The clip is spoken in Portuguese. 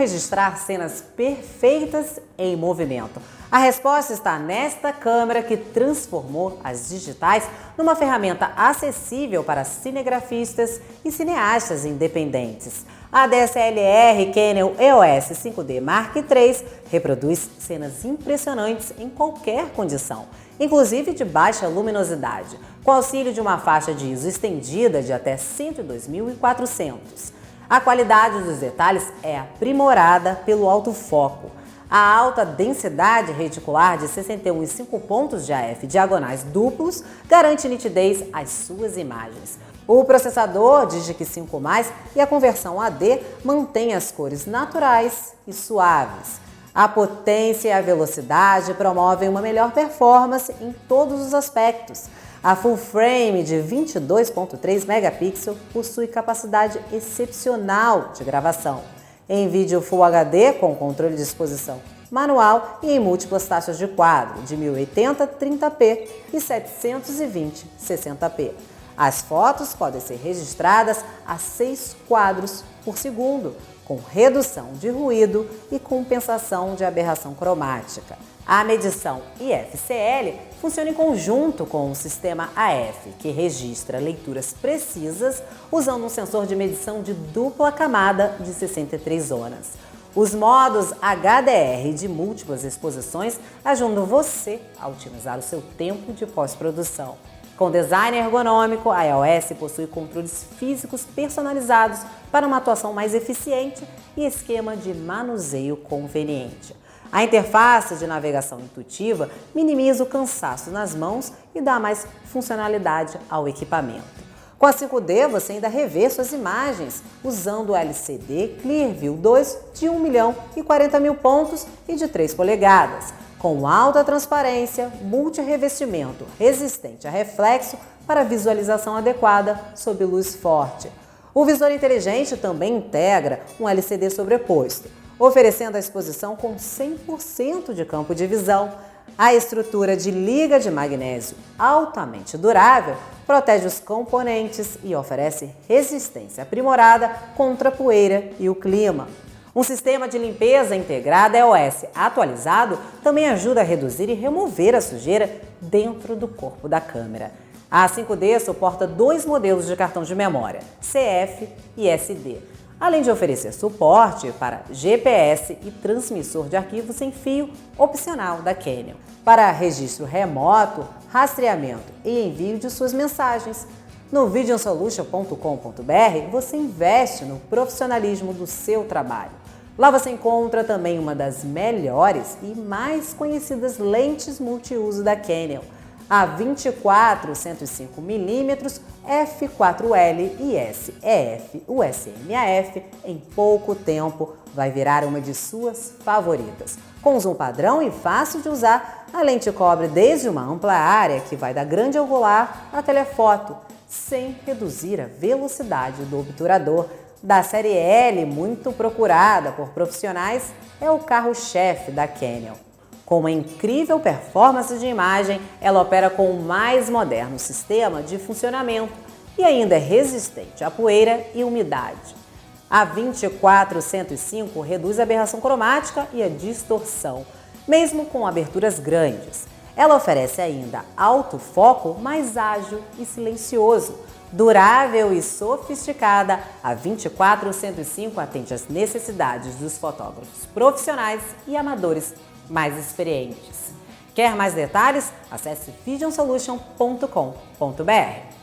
registrar cenas perfeitas em movimento? A resposta está nesta câmera que transformou as digitais numa ferramenta acessível para cinegrafistas e cineastas independentes. A DSLR Canon EOS 5D Mark III reproduz cenas impressionantes em qualquer condição, inclusive de baixa luminosidade, com auxílio de uma faixa de ISO estendida de até 102.400. A qualidade dos detalhes é aprimorada pelo alto foco. A alta densidade reticular de 61,5 pontos de AF diagonais duplos garante nitidez às suas imagens. O processador Digic 5+, e a conversão AD mantém as cores naturais e suaves. A potência e a velocidade promovem uma melhor performance em todos os aspectos. A full frame de 22,3 megapixels possui capacidade excepcional de gravação. Em vídeo Full HD com controle de exposição manual e em múltiplas taxas de quadro de 1080 30p e 720 60p. As fotos podem ser registradas a 6 quadros por segundo, com redução de ruído e compensação de aberração cromática. A medição IFCL funciona em conjunto com o sistema AF, que registra leituras precisas usando um sensor de medição de dupla camada de 63 zonas. Os modos HDR de múltiplas exposições ajudam você a otimizar o seu tempo de pós-produção. Com design ergonômico, a EOS possui controles físicos personalizados para uma atuação mais eficiente e esquema de manuseio conveniente. A interface de navegação intuitiva minimiza o cansaço nas mãos e dá mais funcionalidade ao equipamento. Com a 5D, você ainda revê suas imagens usando o LCD Clearview 2 de 1.040.000 pontos e de 3 polegadas, com alta transparência, multirrevestimento resistente a reflexo para visualização adequada sob luz forte. O visor inteligente também integra um LCD sobreposto, oferecendo a exposição com 100% de campo de visão. A estrutura de liga de magnésio altamente durável protege os componentes e oferece resistência aprimorada contra a poeira e o clima. Um sistema de limpeza integrada EOS atualizado também ajuda a reduzir e remover a sujeira dentro do corpo da câmera. A 5D suporta 2 modelos de cartão de memória, CF e SD, além de oferecer suporte para GPS e transmissor de arquivos sem fio opcional da Canon, para registro remoto, rastreamento e envio de suas mensagens. No videosolution.com.br você investe no profissionalismo do seu trabalho. Lá você encontra também uma das melhores e mais conhecidas lentes multiuso da Canon, a 24-105mm f4L IS-EF USM-AF. Em pouco tempo vai virar uma de suas favoritas. Com zoom padrão e fácil de usar, a lente cobre desde uma ampla área que vai da grande angular à telefoto, sem reduzir a velocidade do obturador. Da série L, muito procurada por profissionais, é o carro-chefe da Canon. Com uma incrível performance de imagem, ela opera com o mais moderno sistema de funcionamento e ainda é resistente à poeira e umidade. A 24-105 reduz a aberração cromática e a distorção, mesmo com aberturas grandes. Ela oferece ainda alto foco mais ágil e silencioso. Durável e sofisticada, a 24-105 atende às necessidades dos fotógrafos profissionais e amadores mais experientes. Quer mais detalhes? Acesse videosolution.com.br.